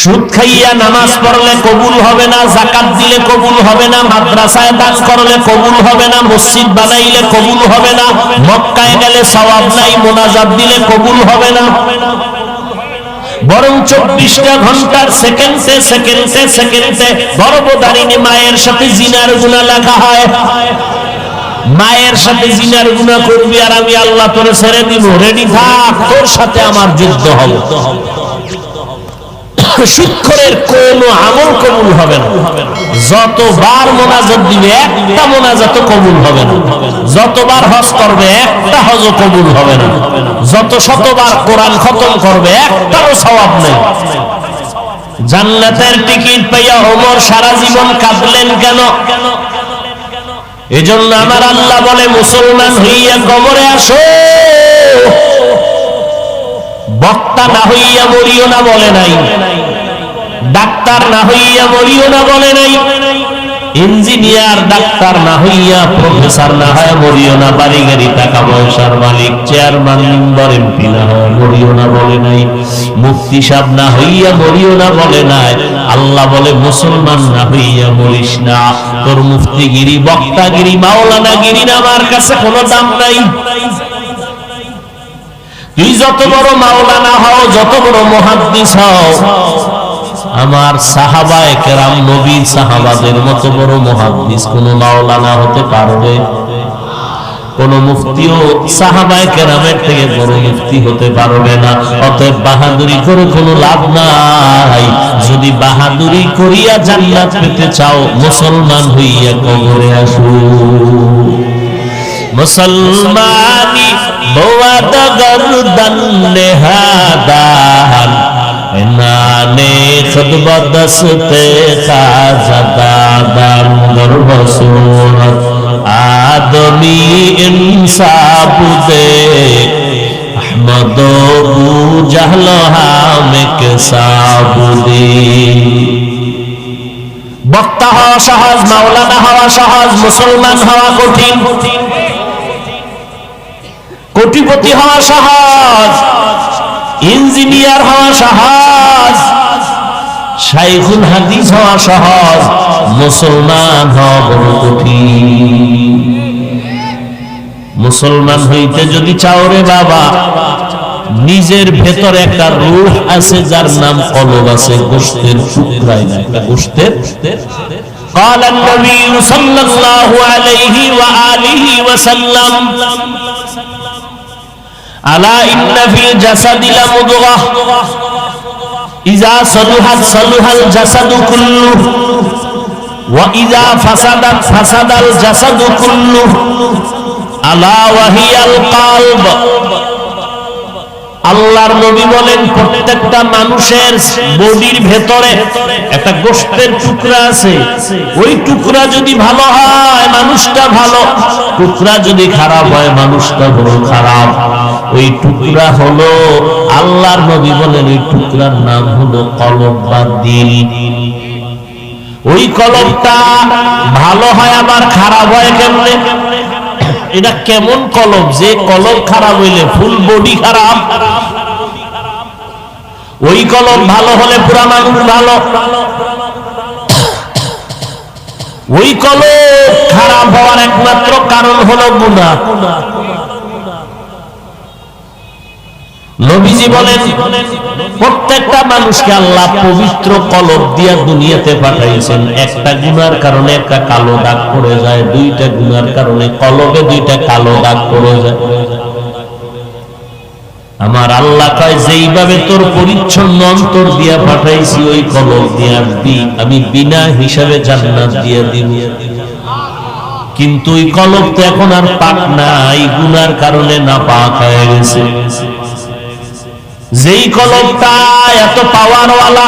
সুদ খাইয়া নামাজ পড়লে কবুল হবে না, যাকাত দিলে কবুল হবে না, মাদ্রাসায় দান করলে কবুল হবে না, মসজিদ বানাইলে কবুল হবে না, মক্কায় গেলে সওয়াব নাই, মোনাজাত দিলে কবুল হবে না। বরং 24টা ঘন্টার সেকেন্ডে সেকেন্ডে সেকেন্ডে গর্ভধারিণী মায়ের সাথে জিনার গুনাহ লেখা হয়। মায়ের সাথে জিনার গুনাহ করবি আর আমি আল্লাহ তোরে ছেড়ে দিব, রেডি থাক, তোর সাথে আমার যুদ্ধ হবে। সুদখোরের কোন আমল কবুল হবে না। যতবার মোনাজাত দিবে একটা মোনাজাত কবুল হবে না, যতবার হজ করবে একটা হজ কবুল হবে না, যত শতবার কোরআন খতম করবে একটারও সওয়াব নেই। জান্নাতের টিকিট পাইয়া ওমর সারা জীবন কাঁদলেন কেন? এজন্য আমার আল্লাহ বলে, মুসলমান হইয়া কবরে আসো, বক্তা না হইয়া মরিও না বলে নাই, ডাক্তার না হইয়া মরিও না বলে নাই, ইঞ্জিনিয়ার ডাক্তার না হইয়া প্রফেসর না হয় মরিও না, বাড়ি গাড়ি টাকা পয়সার মালিক চেয়ারম্যান মেম্বার এমপি না হয় মরিও না বলে নাই, মুফতি সাহেব না হইয়া মরিও না বলে নাই। আল্লাহ বলে, মুসলমান না হইয়া মরিস না, তোর মুফতিগিরি বক্তাগিরি মাওলানাগিরি আমার কাছে কোনো দাম নাই। তুই যত বড় মাওলানা হও, যত বড় মুহাদ্দিস হও, আমার সাহাবায়ে কেরাম নবীর সাহাবাদের মতো বড় মুহাদ্দিস কোন মাওলানা হতে পারবে? কোন মুফতিও সাহাবায়ে কেরামের থেকে বড় মুফতি হতে পারবে না। অতএব বাহাদুরি করে কোনো লাভ নাই। যদি বাহাদুরি করিয়া জান্নাত পেতে চাও, মুসলমান হইয়া কবরে আসো। মুসলমানি বোয়াদ গরদান নেহাদান, নানে খুতবা দস্তে খাজাদাদান, দরবসুরত আদমি ইনসাফ দে, আহমদ বু জাহল হামেক সাবুদি। বক্তা হওয়া সহজ, মাওলানা হওয়া সহজ, মুসলমান হওয়া কঠিন। কোটিপতি হওয়া সহজ, ইঞ্জিনিয়ার হওয়া সহজ, শাইখুল হাদিস হওয়া সহজ, মুসলমান হওয়া বড় কঠিন। মুসলমান হইতে যদি চাও রে বাবা, নিজের ভেতরে একটা রূহ আছে যার নাম কলব আছে, গোশতের টুকরাই না, একটা গোশতের। قال النبي صلى الله عليه وآله وسلم ألا إن في الجسد لمضغة إذا صلحت صلح الجسد كله وإذا فسدت فسد الجسد كله ألا وهي القلب। আল্লাহর নবী বলেন, প্রত্যেকটা মানুষের বডির ভেতরে একটা গোশতের টুকরা আছে। ওই টুকরা যদি ভালো হয় মানুষটা ভালো, টুকরা যদি খারাপ হয় মানুষটা বড় খারাপ। ওই টুকরা হলো, আল্লাহর নবী বলেন, ওই টুকরার নাম হলো কলব বা দিল। ওই কলবটা ভালো হয় আবার খারাপ হয় কেমনে? এটা কেমন কলব যে কলব খারাপ হইলে ফুল বডি খারাপ? ওই কলব ভালো হলে পুরা মানুষ ভালো। ওই কলব খারাপ হওয়ার একমাত্র কারণ হলো গুনাহ। নবীজি বলেন, প্রত্যেকটা মানুষকে আল্লাহ পবিত্র কলব দিয়া দুনিয়াতে পাঠাইছেন। একটা গুনার কারণে একটা কালো দাগ পড়ে যায়, দুইটা গুনার কারণে কলবে দুইটা কালো দাগ পড়ে যায়। আমার আল্লাহ কয়, যেইভাবে তোর পরিচ্ছন্ন অন্তর দিয়া পাঠাইছি, ওই কলব দিয়া আমি বিনা হিসাবে জান্নাত দিয়া দিব। কিন্তু ওই কলব তো এখন আর পাক নাই, গুনার কারণে না পাক হয়ে গেছে। যেই কলবটা এত পাওয়ারওয়ালা,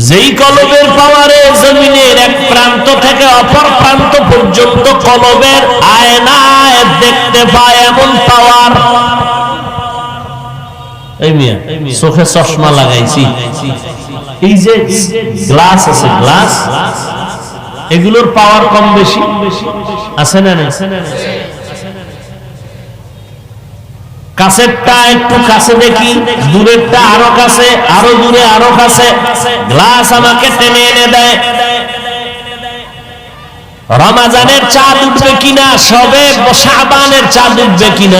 যেই কলবের পাওয়ারে জমিনের এক প্রান্ত থেকে অপর প্রান্ত পর্যন্ত কলবের আয়নায় দেখতে পায়, এমন পাওয়ার। এই মিয়া চোখে চশমা লাগাইছি, এই যে গ্লাস আছে, গ্লাস, এগুলোর পাওয়ার কম বেশি আছে না? কাছেরটা একটু কাছে দেখি, দূরেরটা আরো কাছে, আরো দূরে, আরো কাছে। গ্লাস আমাকে টেনে এনে দেয়। রমাজানের চাঁদ উঠবে কিনা, সবে শাবানের চাঁদ উঠবে কিনা,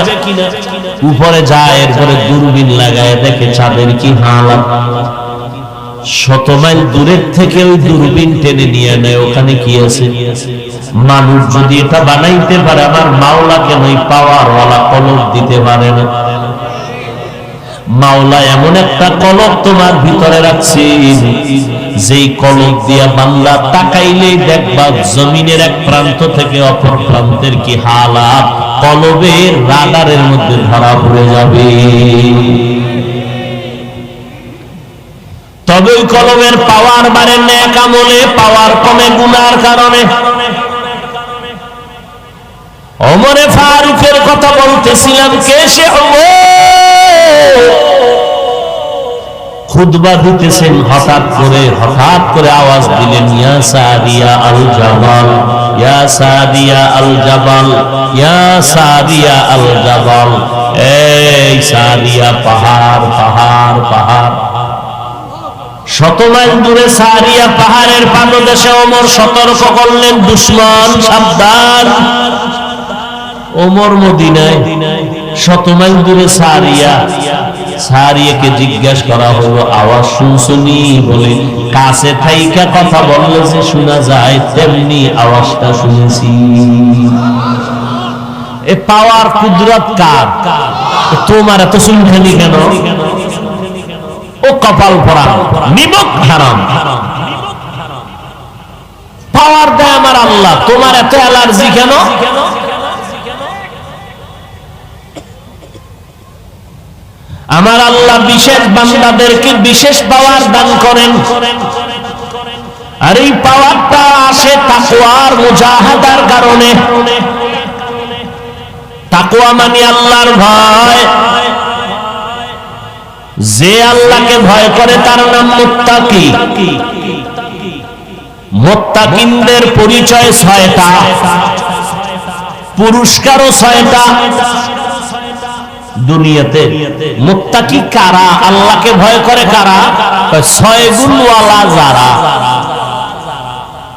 উপরে যায়, এরপরে দূরবীন লাগায় দেখে চাঁদের কি হালাত। 100 মাইল দূরের থেকে ওই দূরবীন টেনে নিয়ে নেয়, ওখানে কি আছে। মানুষ যদি এটা বানাইতে পারে, আমার মাওলা কেন এই পাওয়ারওয়ালা কলব দিতে পারে না? মাওলা এমন একটা কলব তোমার ভিতরে রাখছে, যেই কলব দিয়া বান্দা তাকাইলেই দেখবা জমিনের এক প্রান্ত থেকে অপর প্রান্তের কি হালাত কলবের রাডারের মধ্যে ধরা পড়ে যাবে। তবে ওই কলবের পাওয়ার বাড়ে নেক আমলে, পাওয়ার কমে গুনার কারণে। ওমরে ফারুকের কথা বলতেছিলাম, কে সে খুতবা দিতেছেন, হঠাৎ করে আওয়াজ দিলেন, ইয়া সাদিয়া আল জাবাল, ইয়া সাদিয়া আল জাবাল, ইয়া সাদিয়া আল জাবাল। এই সাদিয়া, পাহাড় পাহাড় পাহাড়। 100 মাইল দূরে সারিয়া পাহাড়ের পাদদেশে ওমর সতর্ক করলেন, দুশমন সাবধান। ওমর মদিনায়, 100 মাইল দূরে সারিয়া। সারিয়াকে জিজ্ঞাসা করা হলো, আওয়াজ শুনছনি? বলে, কাছে থাইকা কথা বললে যে শোনা যায়, তেমনি আওয়াজটা শুনেছি। এ পাওয়ার কুদরত কার? তোমার এত শুনখানি কেন? ও কপাল পরা নিমক হারাম। পাওয়ার দেয় আমার আল্লাহ, তোমার এত অ্যালার্জি কেন? আমার আল্লাহ বিশেষ বান্দাদেরকে বিশেষ পাওয়ার দান করেন, আর এই পাওয়ারটা আসে তাকওয়ার মুজাহাদার কারণে। তাকওয়া মানে আল্লাহর ভয়। যে আল্লাহকে ভয় করে তার নাম মুত্তাকি। মুত্তাকিনদের পরিচয় 6টা, পুরস্কারও 6টা দুনিয়াতে। মুত্তাকি কারা? আল্লাহকে ভয় করে কারা? 6 গুণওয়ালা যারা।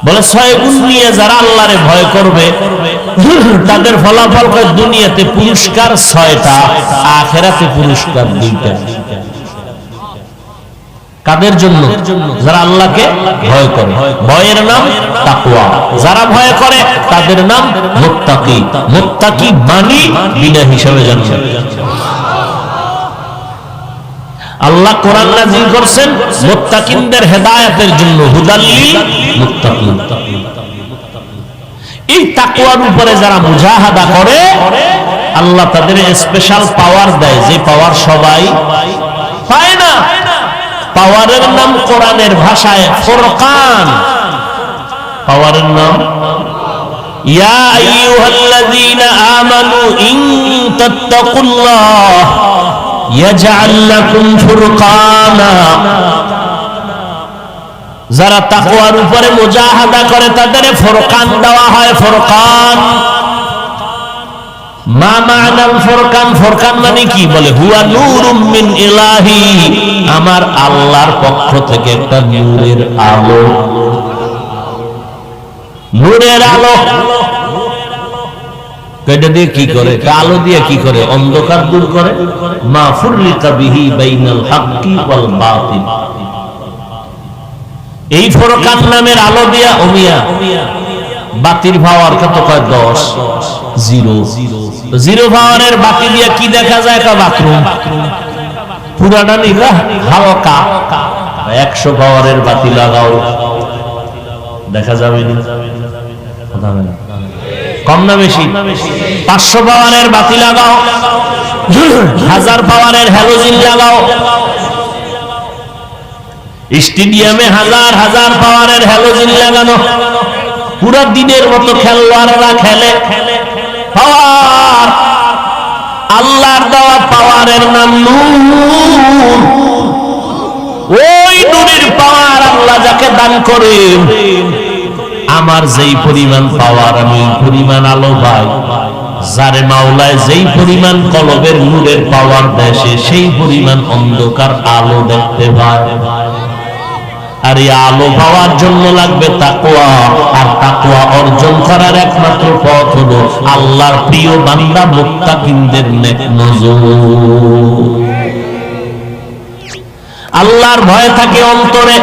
বলে 6 গুণ নিয়ে যারা আল্লাহরে ভয় করবে তাদের ফলাফল দুনিয়াতে পুরস্কার 6টা, আখিরাতে পুরস্কার 2টা। কাদের জন্য? যারা আল্লাহকে ভয় করে, ভয়ের নাম তাকওয়া। যারা ভয় করে তাদের নাম মুত্তাকি। মুত্তাকি মানি বিনা হিসাবে জানবেন। আল্লাহ কোরআন নাযিল করেছেন মুত্তাকিনদের হেদায়েতের জন্য, হুদাল্লিল মুত্তাকিন। এই তাকওয়ার উপরে যারা মুজাহাদা করে আল্লাহ তাদের স্পেশাল পাওয়ার দেয়, যে পাওয়ার সবাই পায় না। পাওয়ারের নাম কোরআনের ভাষায় ফুরকান। পাওয়ারের নাম ইয়া আইয়ুহাল্লাযীনা আমানু ইন তাত্তাকুল্লাহ ইয়াজআল লাকুম ফুরকানা। যারা তাকওয়ার উপরে মুজাহাদা করে তাদের ফুরকান দেওয়া হয়। ফুরকান মা মা'নাল ফুরকান? ফুরকান মানে কি? বলে হুয়া নূরুম মিন ইলাহি, আমার আল্লাহর পক্ষ থেকে একটা নূরের আলো। নূরের আলো এটা দিয়ে কি করে? আলো দিয়ে কি করে? অন্ধকার দূর করে। মা ফুররিকা বিহি বাইনাল হাক্কি ওয়াল বাতিল। এই ফুরকান নামের আলো দিয়া ওমিয়া বাতির পাওয়ার কত? কয় 10, 0 পাওয়ারের বাতি দিয়ে কি দেখা যায়? বাথরুম পুরাটা নিবা হালকা। 100 পাওয়ারের বাতি লাগাও, দেখা যাবে না? কম না বেশি? 500 পাওয়ারের বাতি লাগাও, 1000 পাওয়ারের হ্যালোজিন লাগাও। স্টেডিয়ামে 1000 পাওয়ারের হ্যালোজিন লাগানো, পুরো দিনের মতো খেলোয়াড়রা খেলে। পাওয়ার আল্লাহর দেওয়া পাওয়ারের নাম নূর। ওই নূরের পাওয়ার আল্লাহ যাকে দান করেন, আমার যেই পরিমাণ পাওয়ার আমি পরিমাণ আলো পাই, যারে মাওলায় যেই পরিমাণ কলবের নূরের পাওয়ার দেয় সে সেই পরিমাণ অন্ধকার আলো দেখতে পায়। আর এই আলো পাওয়ার জন্য লাগবে তাকওয়া, আর তাকওয়া অর্জন করার একমাত্র পথ হলো আল্লাহর প্রিয় বান্দা মুত্তাকিনদের নেক নজর। আল্লাহর ভয় থাকে অন্তরে,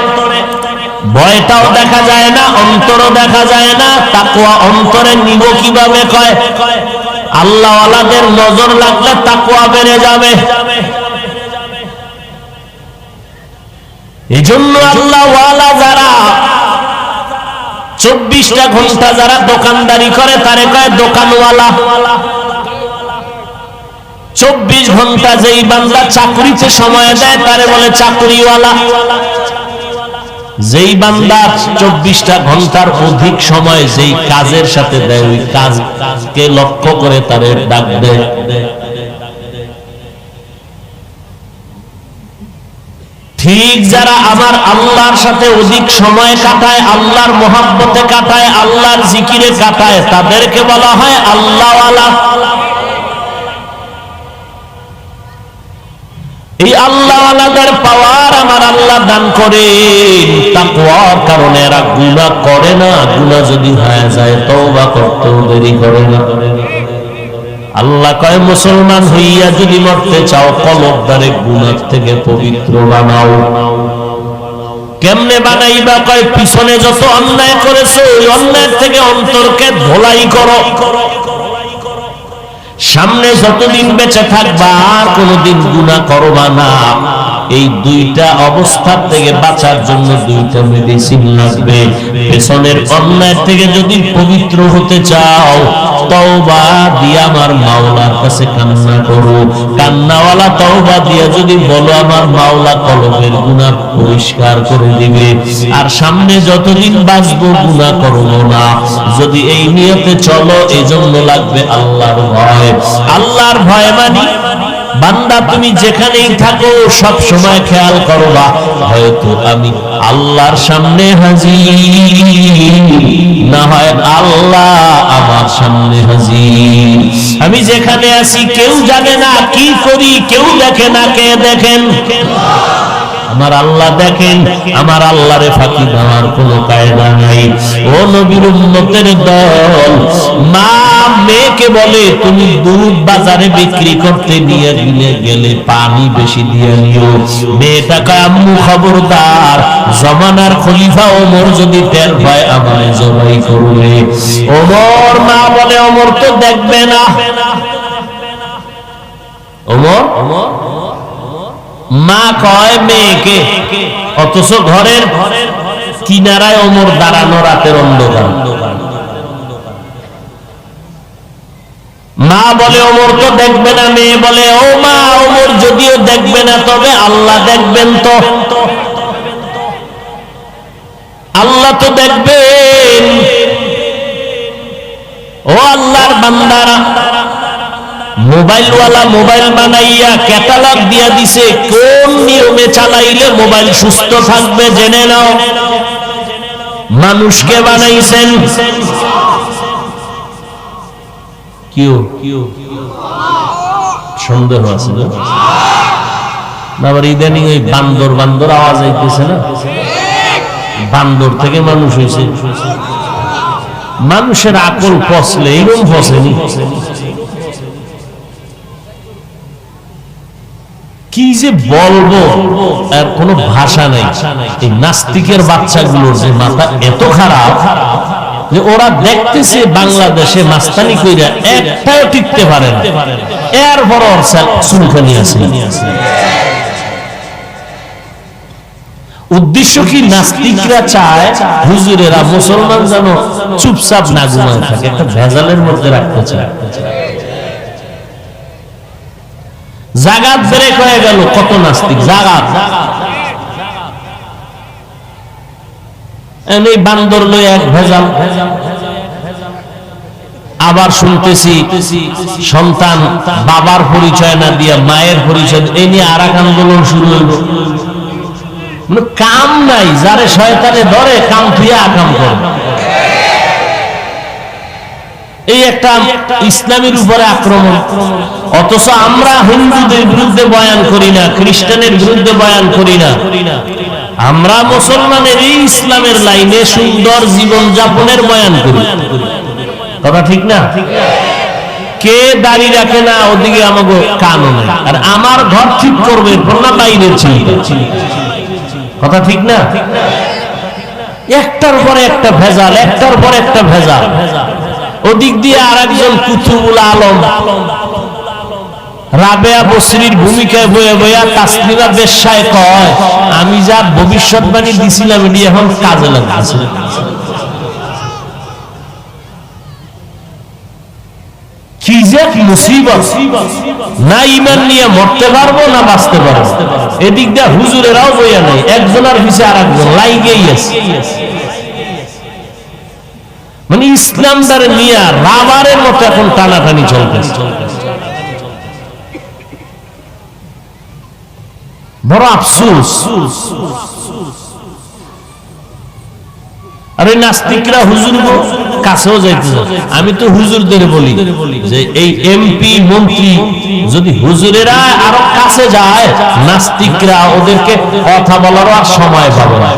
ভয়টাও দেখা যায় না, অন্তরও দেখা যায় না। তাকওয়া অন্তরে নিব কিভাবে? কয় আল্লাহ ওয়ালাদের নজর লাগলে তাকওয়া বেড়ে যাবে। এজন্য আল্লাহ ওয়ালা যারা 24টা ঘন্টা যারা দোকানদারি করে তারে কয় দোকানওয়ালা। 24 ঘন্টা যেই বান্দা চাকরিতে সময় দেয় তারে বলে চাকরিওয়ালা। যেই বান্দা 24টা ঘন্টার অধিক সময় যেই কাজের সাথে দেয় ওই কাজকে লক্ষ্য করে তারে ডাক দেয়। ঠিক যারা আমার আল্লাহর সাথে অধিক সময় কাটায়, আল্লাহর মহব্বতে কাটায়, আল্লাহর জিকিরে কাটায়, তাদেরকে বলা হয় আল্লাহওয়ালা। এই আল্লাহওয়ালাদের পাওয়ার আমার আল্লাহ দান করেন তাকওয়ার কারণে। এরা গুনাহ করে না, গুনাহ যদি হয়ে যায় তওবা করতেও দেরি করে না। আল্লাহ কয় মুসলমান হইয়া যদি মরতে চাও কলবদারে গুনাহ থেকে পবিত্র বানাও। কেমনে বানাইবা? কয় পিছনে যত অন্যায় করেছো ওই অন্যায় থেকে অন্তরকে ধোলাই করো। সামনে যতদিন বেঁচে থাকবা আর কোনদিন গুনাহ করবা না। এই দুইটা অবস্থা থেকে বাঁচার জন্য দুইটা মেডিসিন লাগবে। পেছনের অন্যায় থেকে যদি পবিত্র হতে চাও তওবা দিয়া আমার মাওলার কাছে কান্না করো। কান্নাওয়ালা তওবা দিয়া যদি বলো আমার মাওলা কলবের গুনাহ পরিষ্কার করে দিবে। আর সামনে যতদিন বাঁচবো গুনাহ করব না, যদি এই নিয়তে চলো। এজন্য লাগবে আল্লাহর ভয়। আল্লাহর ভয় মানে বান্দা তুমি যেখানেই থাকো সব সময় খেয়াল করবা হয়তো আমি আল্লাহর সামনে হাজির, না হয় আল্লাহ আমার সামনে হাজির। আমি যেখানে আছি কেউ জানে না কি করি, কেউ দেখে না। কে দেখেন? আমার আল্লাহ দেখেন। আমার আল্লাহরে ফাঁকি দেওয়ার কোনো কায়দা নাই। ও নবীর উম্মতের দল, মা মেয়েকে বলে তুমি দুধ বাজারে বিক্রি করতে নিয়ে গেলে পানি বেশি দিয়ে নিও। মেয়েটা কয় আম্মু খবরদার, জমানার খলিফা ওমর যদি টের পায় আমায় জবাই করবে। ওমর, মা বলে ওমর তো দেখবে না। ওমর, মা কয় মেয়েকে, অথচ ঘরের কিনারায় ওমর দাঁড়ানো রাতের অন্ধকার। মা বলে ওমর তো দেখবে না। মেয়ে বলে ও মা, ওমর যদিও দেখবে না তবে আল্লাহ দেখবেন তো। আল্লাহ তো দেখবেন। ও আল্লাহর বান্দারা, মোবাইলওয়ালা মোবাইল বানাইয়া ক্যাটালগ দিয়া দিছে কোন নিয়মে চালাইলে মোবাইল সুস্থ থাকবে জেনে নাও। মানুষকে বানাইছেন কেউ? সন্দেহ আছে না? আবার ইদানিং ওই বান্দর বান্দর আওয়াজ আইতেছে না? বান্দর থেকে মানুষ হয়েছে। মানুষের আকল ফসলে এরকম ফসেনি। কি যে বলবো, আর কোনো ভাষা নাই। এই নাস্তিকের বাচ্চাগুলোর যে মাথা এত খারাপ যে ওরা দেখতেছে বাংলাদেশে মাস্তানি কইরা একটাও টিকতে পারে না, এরপর ওর চুলখানি আছে। উদ্দেশ্য কি? নাস্তিকরা চায় হুজুরেরা মুসলমান যেন চুপচাপ না ঘুমায় থাকে, একটা ভেজালের মধ্যে রাখতে চায়। জাগাত ব্রেক হয়ে গেল, কত নাস্তিক জাগাত। এই বান্দর লই এক ভেজাল। আবার শুনতেছি সন্তান বাবার পরিচয় না দিয়া মায়ের পরিচয়, এই নিয়ে আর এক আন্দোলন শুরু হইল। কাম নাই, যারে শয়তানে ধরে কাম থুইয়া আকাম করে। এই একটা ইসলামের উপরে আক্রমণ। অথচ আমরা হিন্দুদের বিরুদ্ধে বয়ান করি না, খ্রিস্টানের বিরুদ্ধে বয়ান করি না, আমরা মুসলমানের এই ইসলামের লাইনে সুন্দর জীবন যাপনের বয়ান করি। কথা ঠিক না? কে দাড়ি রাখে না ওদিকে আমাকে কানও নাই, আর আমার ঘর ঠিক করবে না বাইরের ছেলে। কথা ঠিক না? একটার পরে একটা ভেজাল, একটার পর একটা ভেজাল। ওদিক দিয়ে আরেকজন কুতুবুল আলম রাবেয়া বসরির ভূমিকায় বয়ে বয়া তাসলিমা বেশ্যায় কয়, আমি যা ভবিষ্যৎবাণী দিছিলাম এটি এখন কাজে লাগছে। কি যে মুসিবত! না ঈমান নিয়ে মরতে পারবো না বাঁচতে পারবো। এদিক দিয়ে হুজুরেরাও বইয়া নাই, একজনের পিছে আরেকজন লাইগেই আছে। মানে ইসলামদার নিয়ে রাবারের মতো এখন টানাটানি চলতেছে। বড় আফসোস। আরে নাস্তিকরা হুজুর কাছেও যাইতে, আমি তো হুজুরদের বলি যে এই এমপি মন্ত্রী যদি হুজুরেরা আরো কাছে যায়, নাস্তিকরা ওদেরকে কথা বলারও আর সময় পাবে না।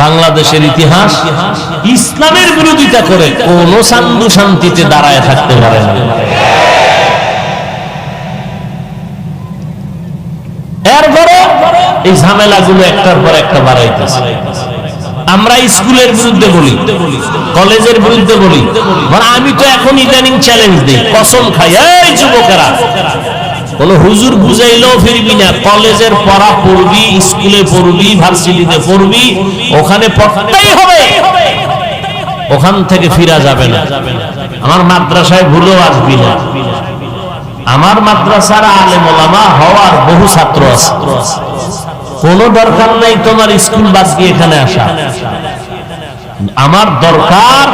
বাংলাদেশের ইতিহাস ইসলামের বিরোধিতা করে কোন সান্ধু শান্তিতে দাঁড়ায় থাকতে পারে না। এরপরে এই ঝামেলাগুলো একটার পর একটা বাড়াইতেছে। আমরা স্কুলের বিরুদ্ধে বলি, কলেজের বিরুদ্ধে বলি, আমি তো এখন ইদানিং চ্যালেঞ্জ দিই, কসম খাই, এই যুবকেরা কোন হুজুর বুঝাইলেও ফিরবি না, কলেজের পড়া পড়বি, স্কুলে পড়বি, ভার্সিটিতে পড়বি, ওখানে পড়তেই হবে, ওখান থেকে ফিরা যাবে না। আমার মাদ্রাসায় ভুলেও আসবি না। আমার মাদ্রাসার আলেম ওলামা হওয়ার বহু ছাত্র আছে, কোনো দরকার নাই তোমার স্কুল বাদ দিয়ে এখানে আসা। আমার দরকার,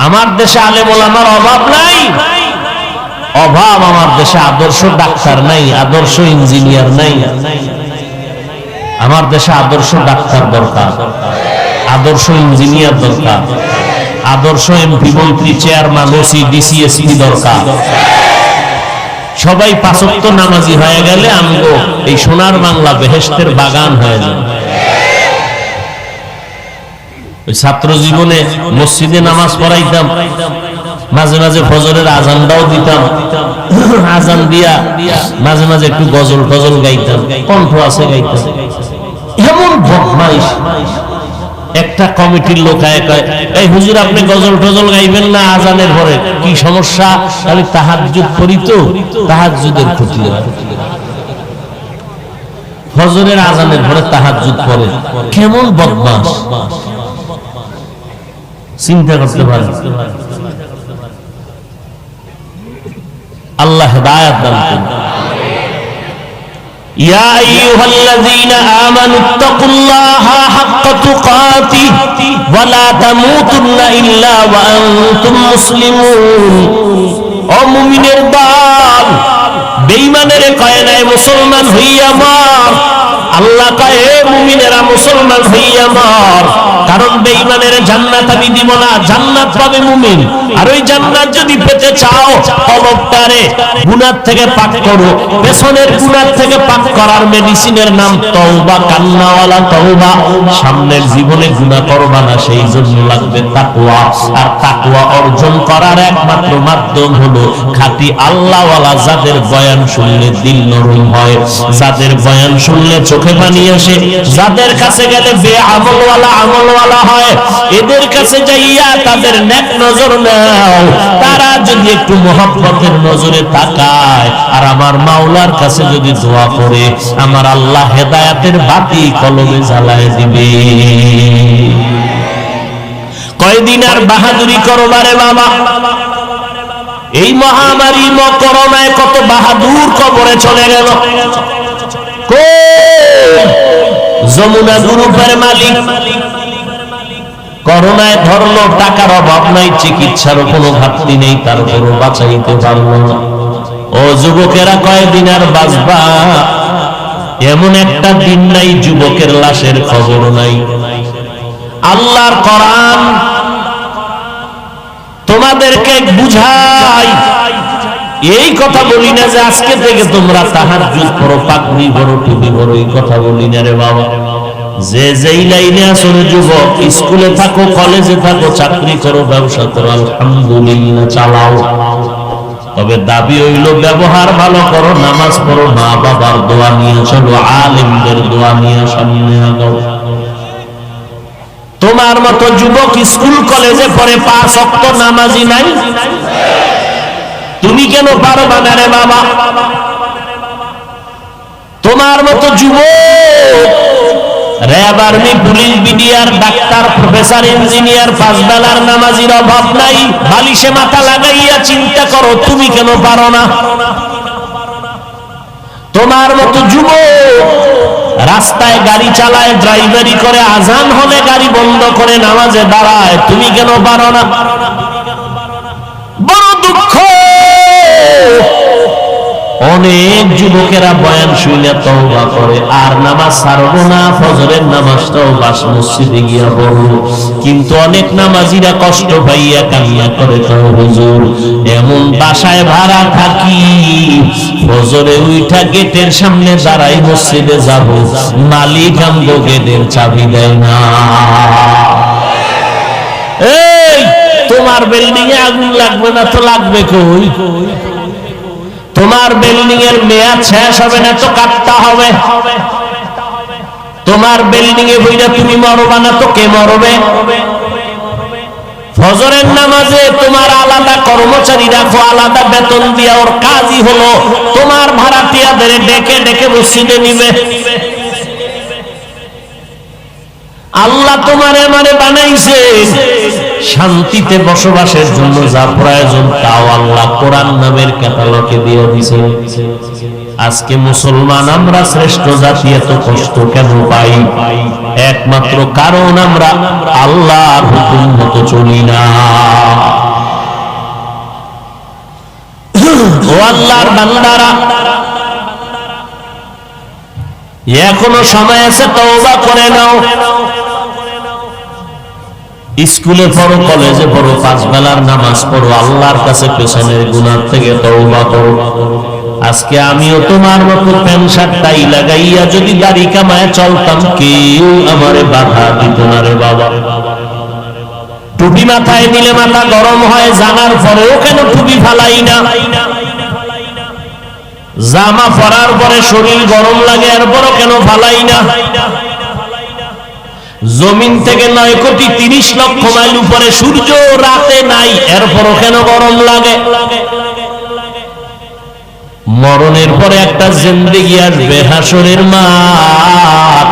আমার দেশে আলেম ওলামার অভাব নাই, অভাব আমার দেশে আদর্শ ডাক্তার নাই, আদর্শ ইঞ্জিনিয়ার নাই। আমার দেশে আদর্শ ডাক্তার দরকার, আদর্শ ইঞ্জিনিয়ার দরকার, আদর্শ এমপি মন্ত্রী চেয়ারম্যান ওসি ডিসি এসপি দরকার। সবাই পাঁচ ওয়াক্ত নামাজি হয়ে গেলে আমগো এই সোনার বাংলা বেহেশতের বাগান হয়ে যাবে। ওই ছাত্র জীবনে মসজিদে নামাজ পড়াইতাম, মাঝে মাঝে ফজরের আজানটাও দিতাম, আজান দিয়া মাঝে মাঝে একটু গজল টজল গাইতাম, কণ্ঠ আছে গাইতাম। এমন বদমাইশ একটা কমিটির লোক এই হুজুর আপনি গজল টজল গাইবেন না আজানের পরে, কি সমস্যা? আমি তাহাজ্জুদ করি তো, তাহাজ্জুদের ক্ষতি হয়। ফজরের আজানের পরে তাহাজ্জুদ পড়ে, কেমন বদমাশ! চিন্তা করতে পারেন। আল্লাহ হেদায়েত দান করুন। ইয়া আইয়ুহাল্লাযীনা আমানুত্তাকুল্লাহা হাক্কা তুকাতিহি ওয়া লা তামুতুন্না ইল্লা ওয়া আনতুম মুসলিমুন। ও মুমিনের দল, বেঈমানের কয় নাই মুসলমান হইয়া মর। আল্লাহ কয় হে মুমিনেরা মুসলমান হইয়া মর, কারণ বেঈমানের জান্নাত আমি দিব না, জান্নাত পাবে মুমিন। আর ওই জান্নাত যদি পেতে চাও, কলবটারে গুনাহ থেকে পাক করো। পেছনের গুনাহ থেকে পাক করার মেডিসিনের নাম তওবা, কান্নাওয়ালা তওবা। সামনের জীবনে গুনাহ করবা না, সেই জন্য লাগবে তাকওয়া। আর তাকওয়া অর্জন করার একমাত্র মাধ্যম হলো খাঁটি আল্লাহওয়ালা, যাদের বয়ান শুনলে দিল নরম হয়, যাদের বয়ান শুনলে চোখে পানি আসে, যাদের কাছে গেলে বেআমলওয়ালা আমলওয়ালা হয়। এদের কাছে যাইয়া তাদের নেক নজর নাও। তারা যদি একটু মহব্বতের নজরে তাকায় আর আমার মাওলার কাছে যদি দোয়া করে, আমার আল্লাহ হেদায়েতের বাতি কলমে জ্বালায় দিবে। কয়দিন আর বাহাদুরি করবারে বাবা? এই মহামারী করোনায় কত বাহাদুর কবরে চলে গেল। যমুনা গ্রুপের মালিক করোনায় ধরলো, টাকার অভাব নাই, চিকিৎসার কোনো ঘাটতি নেই, তারপরও বাঁচাইতে পারলো না। ও যুবকেরা, কয়দিন আর বাঁচবা? এমন একটা দিন নাই যুবকের লাশের খবর নাই। আল্লাহর কোরআন তোমাদেরকে বুঝাই। এই কথা বলি না যে আজকে থেকে তোমরা তাহাজ্জুদ পড়ো, পাগড়ি পড়ো, টুপি পড়ো, এই কথা বলি না রে বাবা। যে যেই লাইনে আসো যুবক, স্কুলে থাকো, কলেজে থাকো, চাকরি করো, ব্যবসা করো, আলহামদুলিল্লাহ চালাও। তবে দাবি হইল ব্যবহার ভালো করো, নামাজ পড়ো, মা বাবার দোয়া নিয়ে চলো, আলেমদের দোয়া নিয়ে সামনে আগাও। তোমার মতো যুবক স্কুল কলেজে পড়ে 5 ওয়াক্ত নামাজি নাই, তুমি কেন পারবা না রে বাবা? তোমার মতো যুবক RAB, army, police, BDR, doctor, professor, engineer, 5 বেলার নামাজির অভাব নাই। বালিশে মাথা লাগাইয়া চিন্তা করো, তুমি কেন পারো না? তোমার মতো যুবক রাস্তায় গাড়ি চালায়, ড্রাইভারি করে, আজান হলে গাড়ি বন্ধ করে নামাজে দাঁড়ায়, তুমি কেন পারো না? বড় দুঃখ, অনেক যুবকেরা বয়ান শুনে তওবা করে আর নামাজ ছাড়বো না, ফজরের নামাজটাও বাস মসজিদে গিয়া পড়বো। কিন্তু অনেক নামাজিরা কষ্ট পাইয়া কান্না করে, হুজুর এমন বাসায় ভাড়া থাকি, ফজরে উঠা গেটের সামনে দাঁড়াই মসজিদে যাব, মালিক আমগো গেটের চাবি দেয় না। এই তোমার বিল্ডিং এ আগুন লাগবে না তো লাগবে কই? তোমার বিল্ডিং এর মেয়াদ শেষ হবে না তো কাটতে হবে। তোমার বিল্ডিং এ বইরা তুমি মরবা না তো কে মরবে? ফজরের নামাজে তোমার আলাদা কর্মচারী রাখো, আলাদা বেতন দিয়া, ওর কাজই হলো তোমার ভাড়াটিয়াদের ডেকে ডেকে মসজিদে নিবে। আল্লাহ তোমারে আমারে বানাইছে শান্তিতে বসবাসের জন্য, যা প্রয়োজন তাও আল্লাহ কোরআন নামের ক্যাটালগে দিয়ে দিয়েছে। আজকে মুসলমান আমরা শ্রেষ্ঠ জাতি, এত কষ্ট কেন পাই? একমাত্র কারণ আমরা আল্লাহর হুকুম মতো চলি না। ও আল্লাহর বান্দারা, এখনো সময় আছে, তওবা করে নাও। স্কুলে পড়ো, কলেজে পড়ো, 5 বেলার নামাজ পড়ো, আল্লাহর কাছে পেছনের গুনাহ থেকে তওবা করো। আজকে আমিও তোমার মতো প্যান্ট শার্ট টাই লাগাইয়া যদি দাড়ি কামায় চলতাম, কেউ আমারে বাধা দিত না রে বাবা। টুপি মাথায় দিলে মাথা গরম হয়, জানার পরেও কেন টুপি ফালাই না? জামা পরার পরে শরীর গরম লাগে, এরপরও কেন ফালাই না? জমিন থেকে 9,30,00,000 মাইল উপরে সূর্য রাতে নাই, এরপরও কেন গরম লাগে? মরণের পরে একটা জিন্দেগি আসবে, হাসরের মাঠ,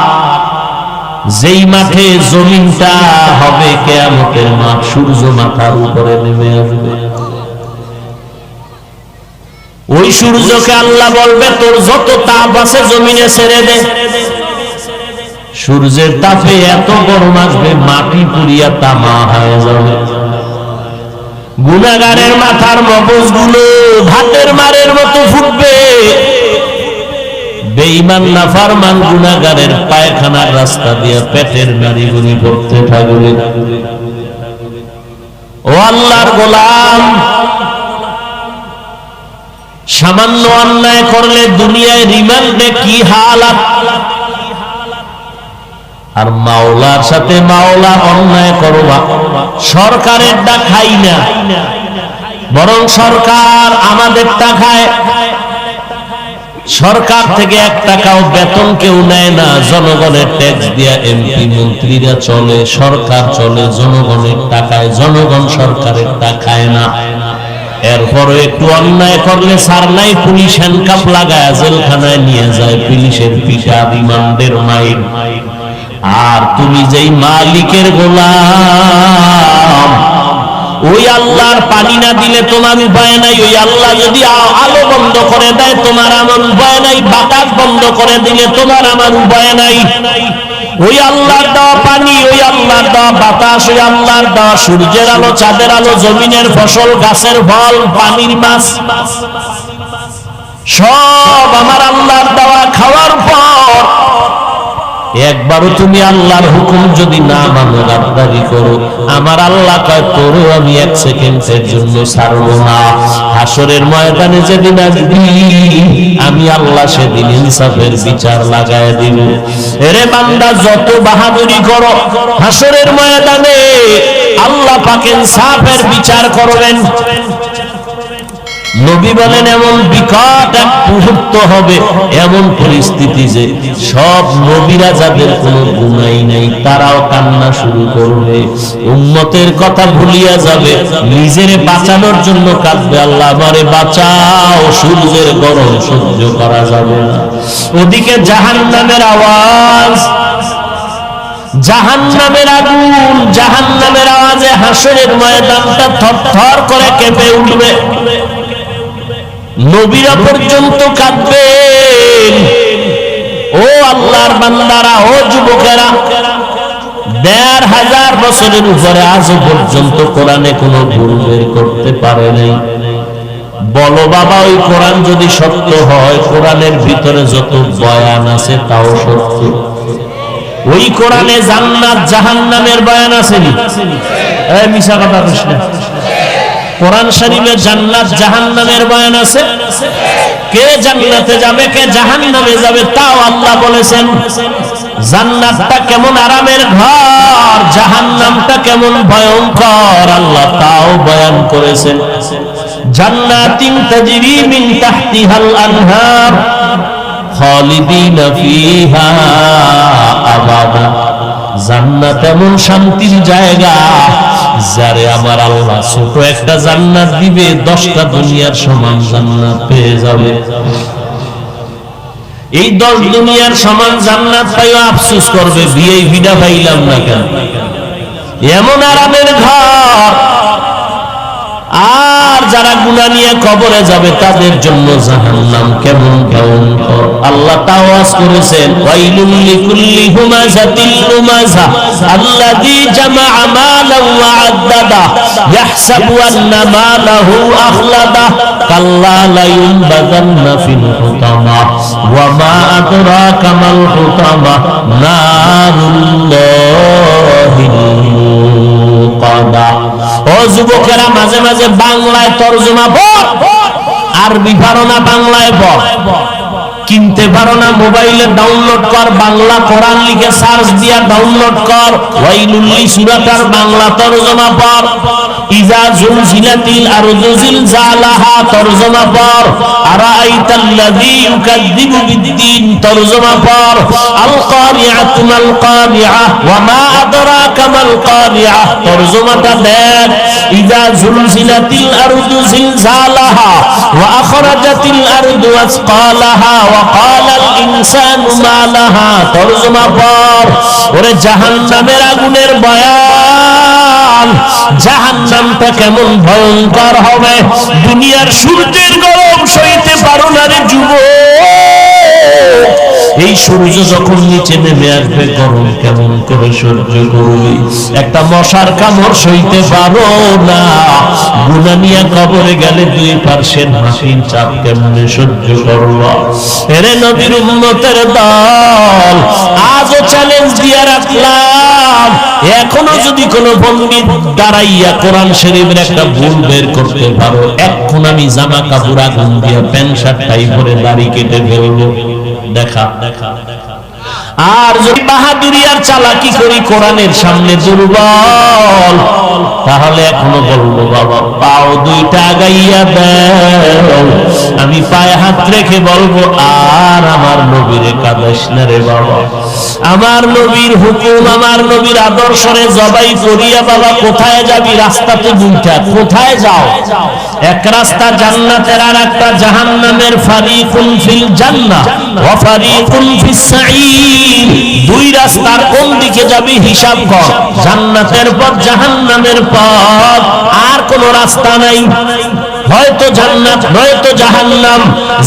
যেই মাঠে জমিনটা হবে কিয়ামতের মাঠ, সূর্য মাথার উপরে নেমে আসবে। ওই সূর্যকে আল্লাহ বলবে, তোর যত তাপ আছে জমিনে ছেড়ে দে। সূর্যের তাপে এত গরম আসবে, মাটি পুড়িয়া তামা হয়ে যাবে। গুনাহগারের মাথার মগজগুলো ভাতের মারের মতো ফুটবে। বেঈমান নাফরমান গুনাহগারের পায়খানার রাস্তা দিয়ে পেটের নাড়িগুলি পড়তে থাকবে। ও আল্লাহর গোলাম, সামান্য অন্যায় করলে দুনিয়ায় রিমান্ডে কি হালাত, আর মাওলার সাথে মাওলা অন্যায় করবা, সরকারের টা খাই না, বরং সরকার আমাদেরটা খায়। সরকার থেকে 1 টাকাও বেতন কেউ নেয় না, জনগণের ট্যাক্স দিয়া এমপি মন্ত্রীরা চলে, সরকার চলে জনগণের টাকায়, জনগণ সরকারের টাকা খায় না। এরপরও একটু অন্যায় করলে সার নাই, পুলিশ হ্যান্ডকাপ লাগায় জেলখানায় নিয়ে যায়, পুলিশের পিটা, রিমান্ডের মাইর। আর তুমি যেই মালিকের গোলাম, ওই আল্লাহর পানি না দিলে তোমার উপায় নাই। ওই আল্লাহ যদি আলো বন্ধ করে দেয় তোমার আমার উপায় নাই, বাতাস বন্ধ করে দিলে তোমার আমার উপায় নাই। ওই আল্লাহর দেওয়া পানি, ওই আল্লাহর দেওয়া বাতাস, ওই আল্লাহর দেওয়া সূর্যের আলো, চাঁদের আলো, জমিনের ফসল, গাছের ফল, পানির মাছ, সব আমার আল্লাহর দেওয়া। খাওয়ার পর একবারও তুমি আল্লাহর হুকুম যদি না মানো, গাদ্দারি করো, আমার আল্লাহ কয় তোরও আমি এক সেকেন্ডের জন্য ছাড়বো না। হাসরের ময়দানে যেদিন আসবি আমি আল্লাহ সেদিন ইনসাফের বিচার লাগায় দিব। এরে বান্দা, যত বাহাদুরি করো হাসরের ময়দানে আল্লাহ পাক ইনসাফের বিচার করবেন। নবী বলেন এমন বিকট এক মুহূর্ত হবে, এমন পরিস্থিতি যে সব নবীরা যাদের কোনো গুনাহ নাই তারাও কান্না শুরু করবে, উম্মতের কথা ভুলিয়া যাবে, নিজের বাঁচানোর জন্য কাঁদবে, আল্লাহ আমারে বাঁচাও, সূর্যের গরম সহ্য করা যাবে না। ওদিকে জাহান্নামের আওয়াজ, জাহান্নামের আগুন, জাহান্নামের আওয়াজে হাসরের ময়দানটা থরথর করে কেঁপে উঠবে। নবীরা পর্যন্ত কাঁদবেন। ও আল্লাহর বান্দারা, ও যুবকেরা, ১৫০০ বছরের উপরে আজও পর্যন্ত কোরআনে কোনো ভুল বের করতে পারে নাই। বলো বাবা, ওই কোরআন যদি সত্য হয়, কোরআনের ভিতরে যত বয়ান আছে তাও সত্য। ওই কোরআনে জান্নাত জাহান্নামের বয়ান আসেনি? এই মিশা কথা বলিস না। কোরআন শরীফে জান্নাত জাহান্নামের বয়ান আছে। কে জান্নাতে যাবে, কে জাহান্নামে যাবে তাও আল্লাহ বলেছেন। জান্নাতটা কেমন আরামের ঘর, জাহান্নামটা কেমন ভয়ঙ্কর, আল্লাহ তাও বয়ান করেছেন। জান্নাতিন তাজরি মিন তাহতিহাল আনহার খালিদিনা ফিহা আবাদা। জান্নাত এমন শান্তির জায়গা, যারে আমার আল্লাহ ছোট একটা জান্নাত দিবে, 10টা দুনিয়ার সমান জান্নাত পেয়ে যাবে। এই 10 দুনিয়ার সমান জান্নাত পাইও আফসোস করবে, ভিআইপিটা পাইলাম না কেন। এমন আরামের ঘর। আর যারা গুনাহ নিয়ে কবরে যাবে তাদের জন্য জাহান্নাম কেমন ভয়ঙ্কর। আল্লাহ তাওয়াজ করেছেন, ওয়াইলুল লিকুল্লি হুমাযাতিল লুমাযা আল্লাযী জামাআ মালান ওয়া আদ্দাদা ইয়াহসাবু আন্না মালাহু আখলাদা কাল্লা লা ইউনবাযান্না ফিল হুতামা ওয়া মা আদরাকা মাল হুতামা নারুল্লাহিল মুকাদা। ও যুবকেরা, মাঝে মাঝে বাংলায় তরজমা পড়, আরবি পারো না বাংলায় পড়। কিনতে পারো না, মোবাইলে ডাউনলোড কর, বাংলা কোরআন লিখে সার্চ দিয়া ডাউনলোড কর। ওয়াইলুল সূরাটার বাংলা তরজমা পড়। ইজা জুলজিলাতিল আরদু জিলজালাহা তরজমা পড়। আরাআইতাল্লাযী ইউকাযযিবু বিদ্দীন তরজমা পড়। আল কারিআতু মাল কারিআ ওয়া মা আদরাকা মাল কারিআ তরজমাটা দেখ। ইজা জুলজিলাতিল আরদু জিলজালাহা ওয়া আখরাজাতিল আরদু আসকালাহা ওয়া ক্বালাল ইনসানু মা লাহা তরজমা পড়। ওরে জাহান্নামের আগুনের বয়ান, জাহান্নামটা কেমন ভয়ঙ্কর হবে। দুনিয়ার সূর্যের গরম সইতে পারো না রে যুবক। এই সূর্য যখন নিচে নেমে আসবে, গরম কেমন করে সহ্য করবি? একটা মশার কামড় সইতে পারো না। গুনাহ নিয়ে কবরে গেলে 2% মাটির চাপ কেমনে সহ্য করবা? এরে নবীর উম্মতের দল, আজও চ্যালেঞ্জ দিয়ে রাখলাম, এখনো যদি কোনো পণ্ডিত দাঁড়াইয়া কোরআন শরীফের একটা ভুল বের করতে পারো, এখন আমি জামা কাপড় আগুন দিয়া প্যান্ট শার্ট টাই পরে দাড়ি কেটে ফেলবো। দেখা। আর যদি বাহাদুরি আর চালাকি করি কোরআনের সামনে দুর্বল, তাহলে এখনো বলবো বাবা পাও 2টা আগাইয়া দাও। আমি পায়ে হাত রেখে বলবো, আর আমার নবীরে কাঁদাস না রে বাবা। আমার নবীর হুকুম, আমার নবীর আদর্শরে জবাই করিয়া বাবা কোথায় যাবি? রাস্তাতে 2টা, কোথায় যাও? এক রাস্তা জান্নাতের, আর একটা জাহান্নামের। ফারিকুন ফিল জান্নাহ ওয়া ফারিকুন ফিস সাঈর। 2 রাস্তার কোন দিকে যাবি হিসাব কর। জান্নাতের পথ, জাহান্নামের পথ, আর কোন রাস্তা নাই। হয়তো জান্নাত নয়তো জাহান্নাম।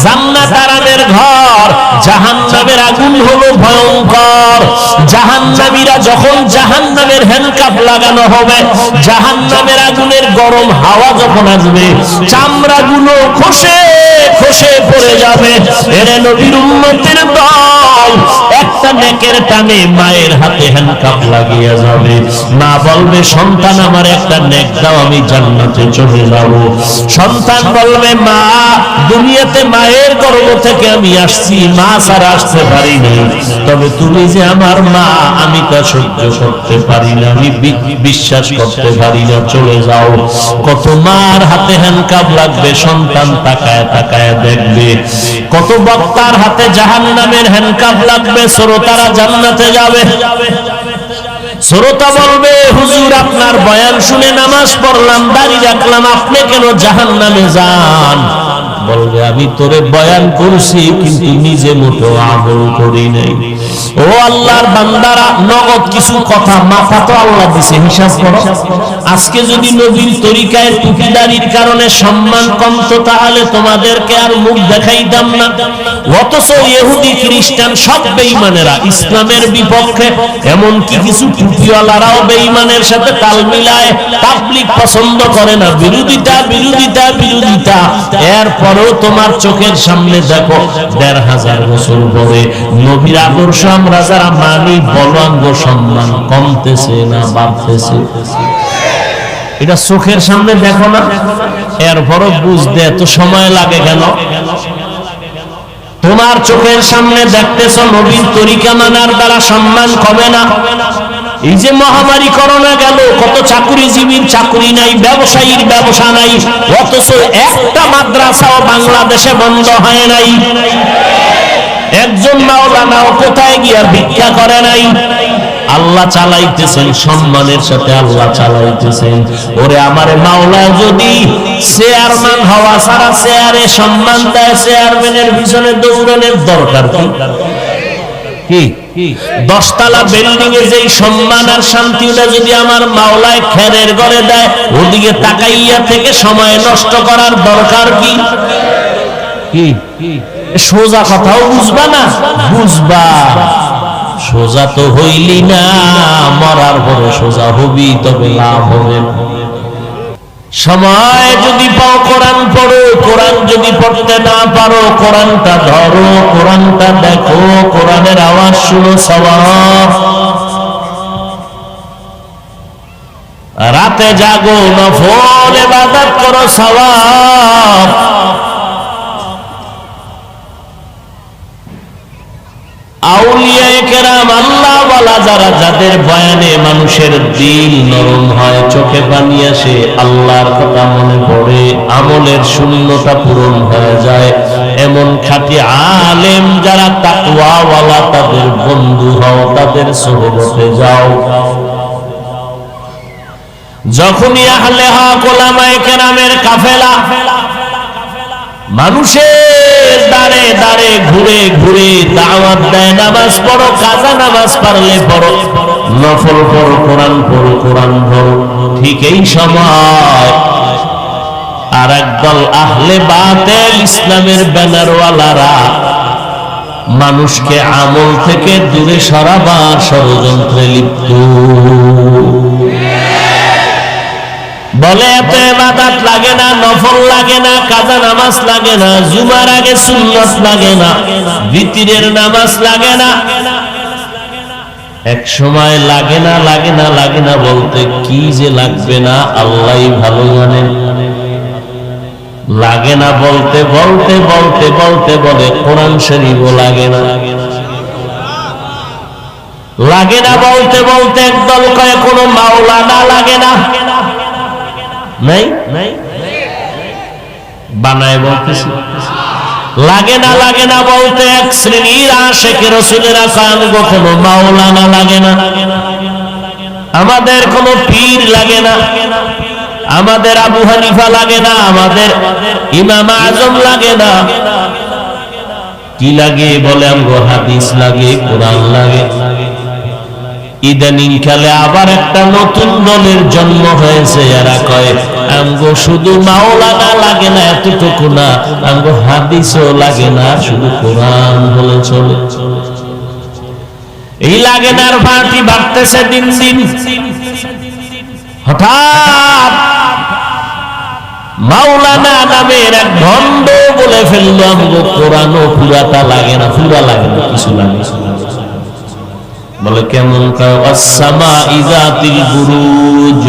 জান্নাত আরামের ঘর, জাহান্নামের আগুন হলো ভয়ঙ্কর। জাহান্নামীরা যখন জাহান্নামের হ্যান্ডকাপ লাগানো হবে, জাহান্নামের আগুনের গরম হাওয়া যখন আসবে, চামড়াগুলো খসে খসে পড়ে যাবে। এর নবীর উম্মতের দল একটা নেকের টানে মায়ের হাতে হ্যান্ডকাপ লাগিয়ে যাবে। মা বলবে, সন্তান আমার একটা নেক দাও, আমি জান্নাতে চলে যাব। সন্তান বলবে, মা দুনিয়াতে মায়ের গর্ভ থেকে আমি আসছি, মা ছাড়া আসতে পারি না, তবে তুমি যে আমার মা আমি তা সহ্য করতে পারি না, আমি বিশ্বাস করতে পারি না, চলে যাও। কত মার হাতে হ্যান্ডকাপ লাগবে, সন্তান তাকায় তাকায় দেখবে। কত বক্তার হাতে জাহান্নামের হ্যান্ডকাপ লাগবে, শ্রোতারা জান্নাতে যাবে। শ্রোতা বলবে, হুজুর আপনার বয়ান শুনে নামাজ পড়লাম, দাড়ি রাখলাম, আপনি কেন জাহান্নামে যান? বলবে, আমি তোরে বয়ান করছি কিন্তু নিজে মোটো আমল করি নাই। ও আল্লাহর বান্দারা, নগদ কিছু কথা, মাথা তো আল্লাহ দিছে, হিসাব করো। আজকে যদি নবীর তরিকায় টুপিদারির কারণে সম্মান কমতো, তাহলে তোমাদেরকে আর মুখ দেখাইতাম না। অথচ ইহুদি খ্রিস্টান সব বেঈমানেরা ইসলামের বিপক্ষে, এমনকি কিছু টুপিওয়ালারাও বেঈমানের সাথে তাল মিলায়, তাবলীগ পছন্দ করে না, বিরোধিতা বিরোধিতা বিরোধিতা। এরপরেও তোমার চোখের সামনে দেখো ১৫০০ বছর পরে নবীর আদর্শ আমরা যারা মানি, বলাঙ্গ সম্মান কমতেছে না বাড়তেছে? এটা চোখের সামনে দেখো না, এরপরও বুঝতে এত সময় লাগে কেন? তোমার চোখের সামনে দেখতেছ নবীর তরিকা মানার দ্বারা সম্মান কমে না। এই যে মহামারী করোনা গেল, কত চাকরিজীবীর চাকরি নাই, ব্যবসায়ীর ব্যবসা নাই, অথচ একটা মাদ্রাসাও বাংলাদেশে বন্ধ হয় নাই। একজন মাওলানাও কোথায় গিয়া ভিক্ষা করে নাই। আল্লাহ চালাইতেছেন, সম্মানের সাথে আল্লাহ চালাইতেছেন। ওরে আমারে মাওলা যদি চেয়ারম্যান হওয়া ছাড়া চেয়ারে সম্মান দেয়, চেয়ারম্যানের পিছনে দৌড়ানোর দরকার কি? 10 তলা বিল্ডিং এ যেই সম্মান আর শান্তি, ওটা যদি আমার মাওলায় খেরের ঘরে দেয়, ওদিকে তাকাইয়া থেকে সময় নষ্ট করার দরকার কি? সোজা কথাও বুঝবা না? বুঝবা, সোজা তো হইলি না, মরার পরে সোজা হবি, তবে লাভ হবে। সময় যদি পাও কোরআন পড়ো, কোরআন যদি পড়তে না পারো কোরআনটা ধরো, কোরআনটা দেখো, কোরআনের আওয়াজ শুনো, সওয়াব। রাতে জাগো, নফল ইবাদত করো, সওয়াব। আউলিয়ায়ে কেরাম, আল্লাহ ওয়ালা যারা, যাদের বয়ানে মানুষের দিল নরম হয়, চোখে পানি আসে, আল্লাহর কথা মনে পড়ে, আমলের শূন্যতা পূরণ হয়ে যায়, এমন খাঁটি আলেম যারা তাকওয়া ওয়ালা, তাদের বন্ধু হও, তাদের সোহবতে যাও। যখনই আহলে হক উলামায়ে কেরামের কাফেলা মানুষের দাঁড়ে দাঁড়ে ঘুরে ঘুরে দাওয়াত দেয়, নামাজ পড়ো, কাজা নামাজ পারলে পড়ো, নফল পড়ো, কোরআন পড়ো, কোরআন পড়ো, ঠিক এই সময় আর একদল আহলে বাতিল, ইসলামের ব্যানারওয়ালারা মানুষকে আমল থেকে দূরে সরাবার ষড়যন্ত্রে লিপ্ত। বলে এত ইবাদত লাগে না, নফল লাগে না, কাজা নামাজ লাগে না, জুমার আগে সুন্নাত লাগে না, ভিতরের নামাজ লাগে না। এক সময় লাগে না লাগে না লাগে না বলতে কি যে লাগবে না আল্লাহই ভালো জানেন। লাগে না বলতে বলতে বলতে বলতে বলে কোরআন শরীফও লাগে না। লাগে না বলতে বলতে একদল কয় কোনো মাওলানা লাগে না। নাই বানায় বলতেছি। লাগে না বলতে এক শ্রেণীর আশিকে রাসূলেরা কান গো কোনো মাওলানা লাগে না, আমাদের কোনো পীর লাগে না, আমাদের আবু হানিফা লাগে না, আমাদের ইমাম আজম লাগে না। কি লাগে বলে আমগো হাদিস লাগে, কোরআন লাগে। ইদানিং কালে আবার একটা নতুন দলের জন্ম হয়েছে, এরা কয় আমগো শুধু মাওলানা লাগে না, এতটুকু না, আমগো হাদিসও লাগে না, শুধু কোরআন বলে চলে। এই লাগেনার ভাটি বাড়তেছে দিন দিন। হঠাৎ মাওলানা নামের এক ভণ্ড বলে ফেললো, আমগো কোরআনও পুরাটা লাগে না, পুরা লাগে না, কিছু লাগে। বলে কেমন? আসসামাই যাতিল বুরুজ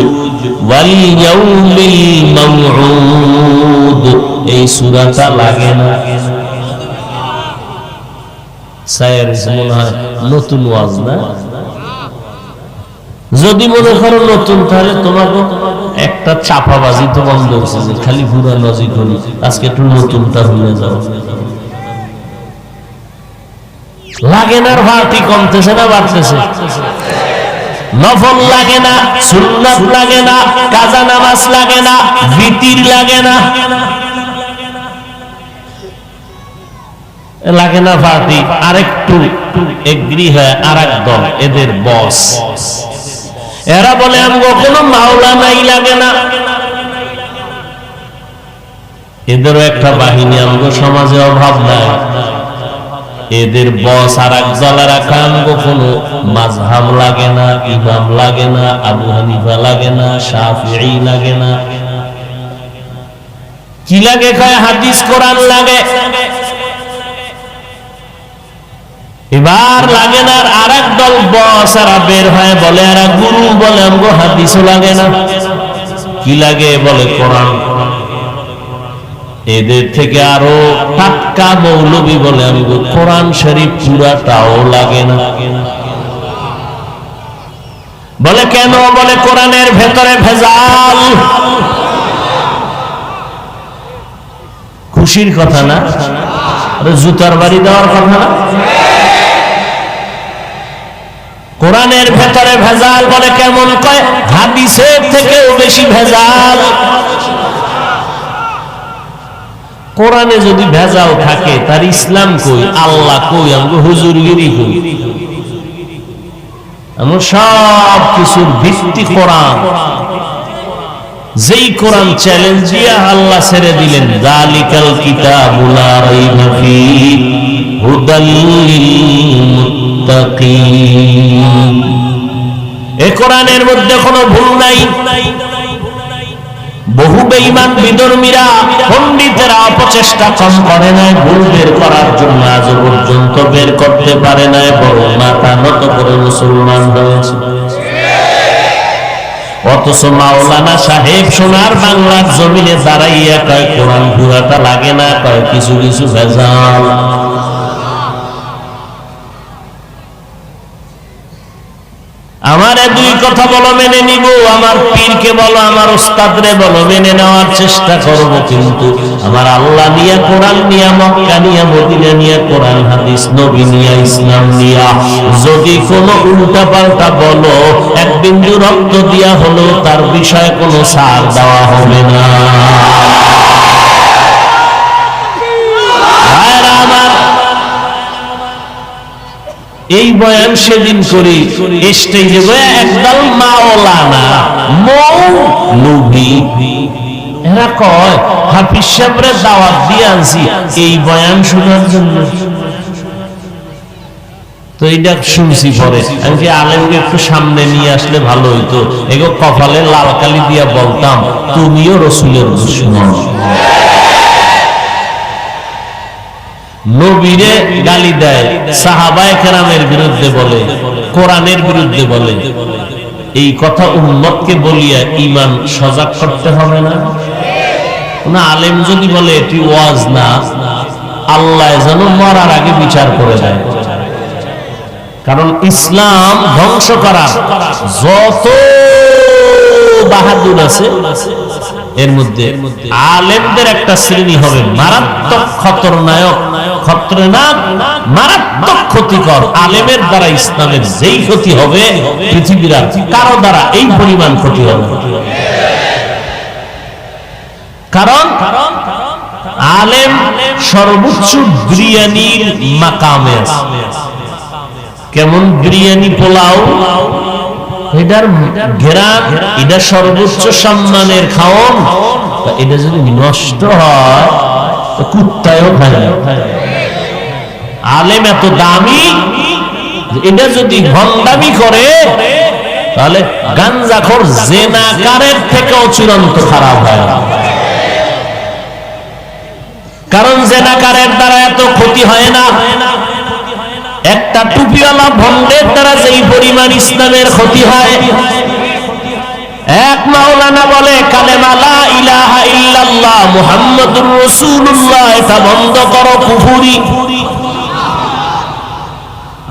ওয়াল ইয়াউমিল মাউউদ, এই সূরাটা লাগে না। সায়ের মনে হয় নতুন ওয়াজ না? যদি মনে করো নতুন, তাহলে তোমাকে একটা চাপাবাজি তো বন্ধ হচ্ছে, যে খালি পুরা লজিক হল, আজকে একটু নতুনটা হয়ে যাও। লাগেনার ভাটি কমতেছে না বাড়তেছে? নফল লাগে না, সুন্নাত লাগে না, কাজা নামাজ লাগে না, বিতির লাগে না, লাগে না পার্টি। আরেকটু এগ্রি হয় আরেক দল, এদের বস, এরা বলে আমগো কোনো মাওলানাই লাগে না। এদেরও একটা বাহিনী আমগো সমাজে অভাব নাই। এদের বস আরেক দলেরা আমগো কোনো মাযহাব লাগে না, ইমাম লাগে না, আবু হানিফা লাগে না, শাফিঈ লাগে না। কি লাগে? কয় হাদিস কোরআন লাগে। এবার লাগে না, আর এক দল বসরা বের হয়, বলে এরা গুরু, বলে আমগো হাদিসও লাগে না। কি লাগে? বলে কোরআন। এদের থেকে আরো টাটকা মৌলবী বলে আমগো কোরআন শরীফ পুরাটাও লাগে না। বলে কেন? বলে কোরআনের ভেতরে ভেজাল। খুশির কথা না, জুতার বাড়ি দেওয়ার কথা না। কোরআনের ভেতরে ভেজাল। বলে কেমন? কয় হাদিসের থেকেও বেশি ভেজাল। কোরআনে যদি ভেজাল থাকে, তার ইসলাম কই, আল্লাহ কই, আমগো হুজুরগিরি কই? আমার সব কিছুর ভিত্তি কোরআন। যেই কোরআন চ্যালেঞ্জ দিয়া আল্লাহ ছেড়ে দিলেন, যালিকাল কিতাবু লা রাইবা ফীহি হুদাল লিল মুত্তাকিন। এই কোরআনের মধ্যে কোনো ভুল নাই। বহু বেঈমান বিধর্মীরা, পণ্ডিতেরা অপচেষ্টা কম করে নাই ভুল বের করার জন্য, আজ পর্যন্ত বের করতে পারে নাই, বরং মাথা নত করে মুসলমান হয়েছে। অথচ মাওলানা সাহেব সোনার বাংলার জমিনে দাঁড়াইয়া কয় কোরআন পুরাটা লাগে না, কয় কিছু কিছু ভেজাল। আমারে দুই কথা বলো, মেনে নিব। আমার পীরকে বলো, আমার ওস্তাদরে বলো, মেনে নেওয়ার চেষ্টা করব। কিন্তু আমার আল্লাহ নিয়ে, কোরআন নিয়ে, মক্কা নিয়ে, মদিনা নিয়ে, কোরআন হাদিস, নবী নিয়ে, ইসলাম নিয়ে যদি কোনো উল্টা পাল্টা বলো, এক বিন্দু রক্ত দিয়া হলো তার বিষয়ে কোনো ছাড় দেওয়া হবে না। এই বয়ান সেদিন করি স্টেজে একদল মাওলানা মৌলবী, এরা কয় হাফিজ সাহেবরে দাওয়াত দিয়ে আনছি এই বয়ান শোনার জন্য। তো এইটা শুনছি পরে, আমি আলেমকে একটু সামনে নিয়ে আসলে ভালো হইতো, এগো কপালে লাল কালি দিয়া বলতাম তুমিও রসুলের দুশমন। নবীরে গালি দেয়, সাহাবায়ে কেরামের বিরুদ্ধে বলে, কোরআনের বিরুদ্ধে বলে। এই কথা উম্মতকে বলিয়া ঈমান সজাগ করতে হবে না? না, আলেম যদি বলে এটি ওয়াজ না, আল্লাহ যেন মরার আগে বিচার করে দেয়। কারণ ইসলাম ধ্বংস করা যত বাহাদুর আছে, এর মধ্যে আলেমদের একটা শ্রেণী হবে মারাত্মক খতরনাক, মারাত্মক ক্ষতিকর। আলেমের দ্বারা ইসলামের যেই ক্ষতি হবে, পৃথিবীর আর কারো দ্বারা এই পরিমাণ ক্ষতি হবে। কারণ আলেম সর্বোচ্চ বিরিয়ানির মাকামে আছে। কেমন? বিরিয়ানি পোলাও, এটার ঘেরান, এটা সর্বোচ্চ সম্মানের খাওন। এটা যদি নষ্ট হয় কুত্তায়ও খায়। আলেম এত দামি, এটা যদি ভণ্ডামি করে তাহলে গাঞ্জাখোর জেনাকারের থেকেও চূড়ান্ত খারাপ হয়। কারণ জেনাকারের দ্বারা এত ক্ষতি হয় না, একটা টুপিওয়ালা ভণ্ডের দ্বারা যেই পরিমাণ ইসলামের ক্ষতি হয়। এক মাওলানা বলে কালেমা লা ইলাহা ইল্লাল্লাহ মুহাম্মাদুর রাসূলুল্লাহ এটা বন্ধ করো, কুফরি।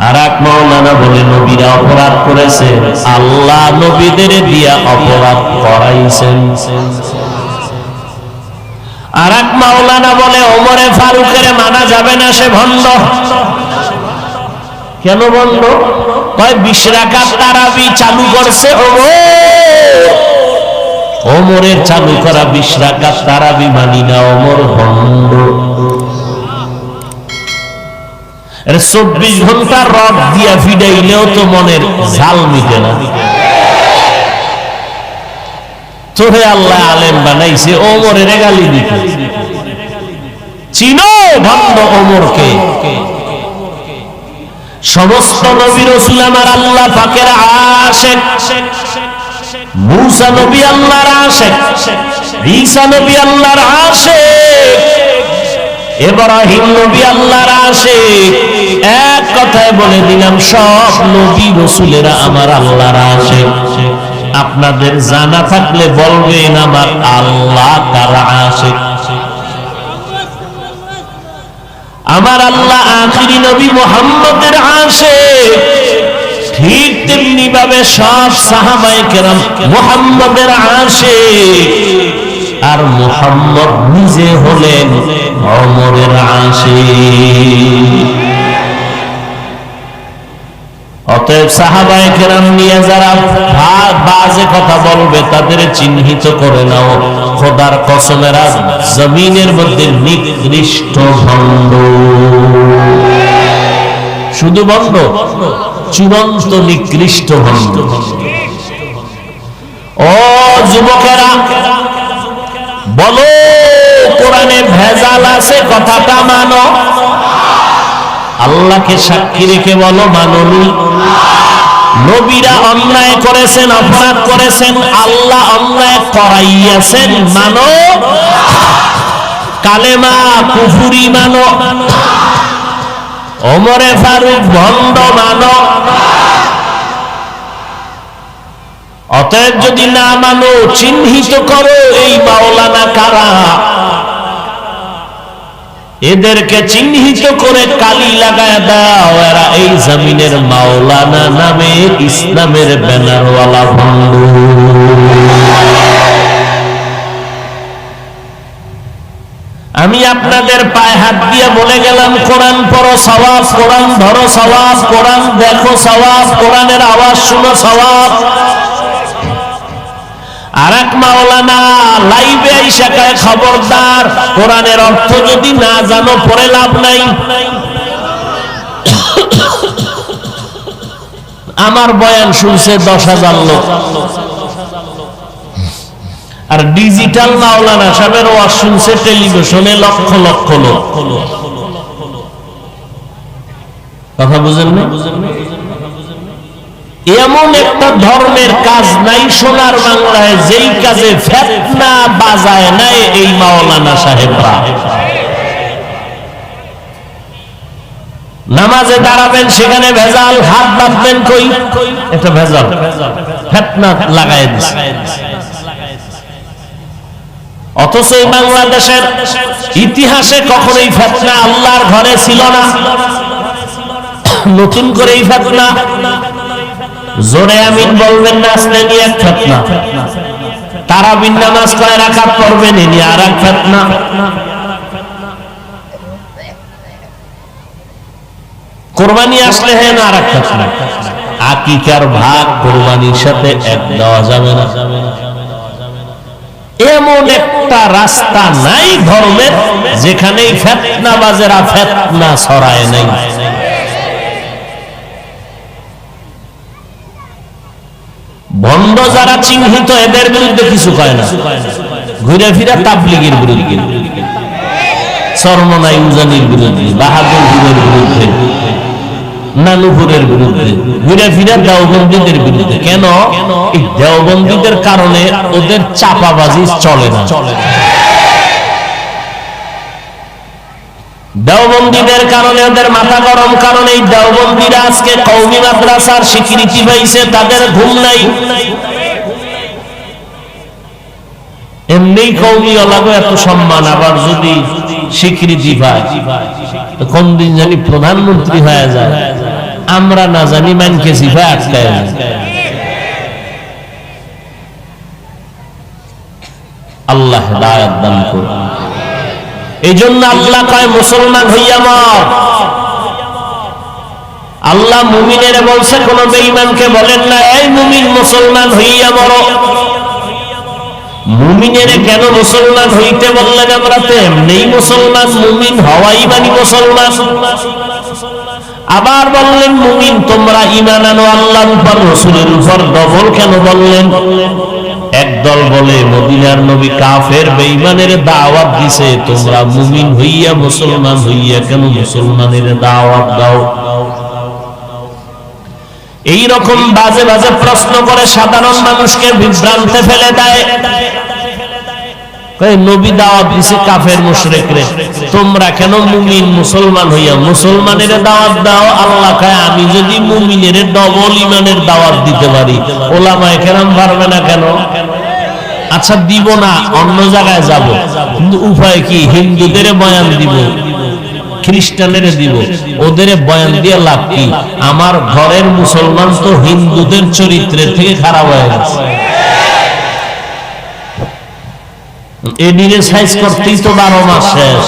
আর এক মাওলানা বলে নবীরা অপরাধ করেছে, আল্লাহ নবীদের দিয়া অপরাধ করাইছেন। আর এক মাওলানা বলে ওমরে ফারুকের মানা যাবে না, সে ভণ্ড। কেন ভণ্ড? কয় 20 রাকাত তারাবি চালু করছে ওমরের চালু করা 20 রাকাত তারাবি মানি না, ওমর ভণ্ড। 24 ঘন্টা রড দিয়া ফিডাইলেও তো মনের ঝাল মিটে না। তোরে আল্লাহ আলেম বানাইছে, ওমরের গালি দিতে। চিনো ভণ্ড ওমরকে। সমস্ত নবী রাসূল আমার আল্লাহ পাকের আশিক। মুসা নবী আল্লাহর আশিক, ঈসা নবী আল্লাহর আশিক, ইব্রাহিম নবী আল্লাহর আশিক। এক কথায় বলে দিলাম, সব নবী রাসূলেরা আমার আল্লাহর আশিক। আপনাদের জানা থাকলে বলবেন আমার আল্লাহ কার আশিক। আমার আল্লাহ আখিরি নবী মুহাম্মদের আশিক। ঠিক তেমনি ভাবে সব সাহাবায়ে কেরাম মুহাম্মদের আশিক। আর মুহাম্মদ নিজে হলেন ওমরের আশিক। অতএব সাহাবায়ে কেরাম নিয়ে যারা বাজে কথা বলবে তাদের চিহ্নিত করে নাও, খোদার কসমেরা জমিনের মধ্যে নিকৃষ্ট ভণ্ড। শুধু ভণ্ড, চূড়ান্ত নিকৃষ্ট ভণ্ড। ও যুবকেরা বলো, কোরআনে ভেজাল আছে কথাটা মানো? আল্লাহকে সাক্ষী রেখে বলো মাননি? নবীরা অন্যায় করেছেন, অপরাধ করেছেন, আল্লাহ অন্যায় করাইয়াছেন, মানো? কালেমা কুফরি মানো? ওমরে ফারুক ভণ্ড মানো? অতএব যদি না মানো, চিহ্নিত করো এই মাওলানা কারা। এদেরকে চিহ্নিত করে কালি লাগায় দাও, এরা এই জমিনের মাওলানা নামে ইসলামের ব্যানারওয়ালা ভণ্ড। আমি আপনাদের পায়ে হাত দিয়ে বলে গেলাম, কোরআন পড়ো সওয়াব, কোরআন ধরো সওয়াব, কোরআন দেখো সওয়াব, কোরআনের আওয়াজ শুনো সওয়াব। আর এক মাওলানা লাইভে আইসা কয় খবরদার, কোরআনের অর্থ যদি না জানো পড়ে লাভ নাই। আমার বয়ান শুনছে 10,000 লোক, আর ডিজিটাল মাওলানা সাহেবের ওয়াজ শুনছে টেলিভিশনে লক্ষ লক্ষ লোক। কথা বুঝেন না? এমন একটা ধর্মের কাজ নাই সোনার বাংলায় যেই কাজে ফিতনা বাজায় নাই এই মাওলানা সাহেবরা। নামাজে দাঁড়াবেন সেখানে ভেজাল, হাত বাঁধবেন কই একটা ভেজাল, ফিতনা লাগায় দিছে। অথচ এই বাংলাদেশের ইতিহাসে কখনোই ফিতনা আল্লাহর ঘরে ছিল না, নতুন করে এই ফিতনা। জোরে আমিন বলবেন না, আসলে নিয়ে এক ফিতনা। তারাবির নামাজ কয় রাকাত পড়বেন, এনি আর এক ফিতনা। কুরবানি আসলে হ্যাঁ না আর এক ফিতনা। আকিকার ভাগ কুরবানির সাথে এক দেওয়া যাবে না। এমন একটা রাস্তা নাই ধর্মের যেখানে ফিতনাবাজেরা ফিতনা ছড়ায় নাই। ভণ্ড যারা চিহ্নিত এদের বিরুদ্ধে কিছু কয় না, ঘুরে ফিরে তাবলীগের বিরুদ্ধে, চরমনাই উজানির বিরুদ্ধে, বাহাদুর বিরুদ্ধে, নানুপুরের বিরুদ্ধে, ঘুরে ফিরে দেওবন্দীদের বিরুদ্ধে। কেন? এই দেওবন্দীদের কারণে ওদের চাপাবাজি চলে না। দেওবন্দীদের কারণে ওদের মাথা গরম, কারণ এই দেওবন্দীরা আজকে কওমি মাদ্রাসার স্বীকৃতি পাইছে, তাদের ঘুম নাই। এমনি কওমি ওলাগো এত সম্মান, আবার যদি স্বীকৃতি পায় তো কোন দিন জানি প্রধানমন্ত্রী হয়ে যায়, আমরা না জানি মানকে জিফায় আটকায়। আল্লাহ হেদায়েত দান করুন। এই জন্য আল্লাহ কয় মুসলমান হইয়া মর। আল্লাহ মুমিনের বলছে, কোন বেঈমানকে বলেন না এই মুমিন মুসলমান হইয়া মরো। মুমিনের কেন মুসলমান হইতে বললেন? আমরা তো এমনি মুসলমান, মুমিন হওয়াই মানে মুসলমান। আবার বললেন মুমিন তোমরা ঈমান আনো আল্লাহর উপর, রাসূলের উপর। ডবল কেন বললেন? একদল বলে মদিনার নবী কাফের বেঈমানের দাওয়াত দিছে, তোমরা মুমিন হইয়া মুসলমান হইয়া কেন মুসলমানের দাওয়াত দাও? এই রকম বাজে বাজে প্রশ্ন করে সাধারণ মানুষকে বিভ্রান্তে ফেলে দেয়। নবী দাওয়াত দিছে কাফের মুশরিকরে, তোমরা কেন মুমিন মুসলমান হইয়া মুসলমানের দাওয়াত দাও? আল্লাহ কয় আমি যদি মুমিনের ডবল ঈমানের দাওয়াত দিতে পারি, ওলামায়ে কেরাম পারবে না কেন? আচ্ছা দিব না, অন্য জায়গায় যাব, কিন্তু উপায় কি? হিন্দুদের বয়ান দিব, খ্রিস্টানের দিব, ওদের বয়ান দিয়ে লাভ কি? আমার ঘরের মুসলমান তো হিন্দুদের চরিত্রের থেকে খারাপ হয়ে গেছে। এদিকে সাইজ করতেই তো 12 মাস শেষ।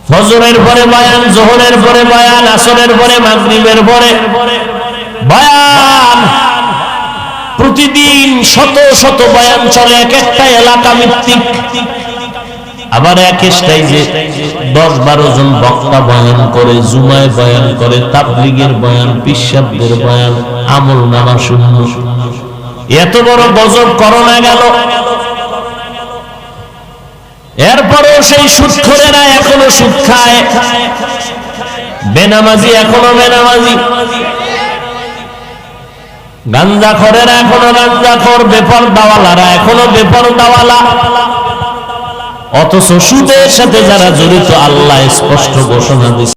ফজরের পরে বয়ান, জোহরের পরে বয়ান, আসরের পরে, মাগরিবের পরে বয়ান, প্রতিদিন শত শত বয়ান চলে, এক একটা এলাকা ভিত্তিক। আবার এক স্টেজে 10-12 জন বক্তা বয়ান করে, জুমায় বয়ান করে, তাবলীগের বয়ান, পিশাবদের বয়ান, আমলনামা শূন্য। এত বড় গজব করোনা গেল, এরপরেও সেই সুদখোরেরা এখনো সুদ খায়, বেনামাজি এখনো বেনামাজি, গাঞ্জাখোরেরা এখনো গাঞ্জাখোর, বেপরদাওয়ালারা এখনো বেপরদাওয়ালা। অথচ সুদের সাথে যারা জড়িত, আল্লাহ স্পষ্ট ঘোষণা দিয়েছে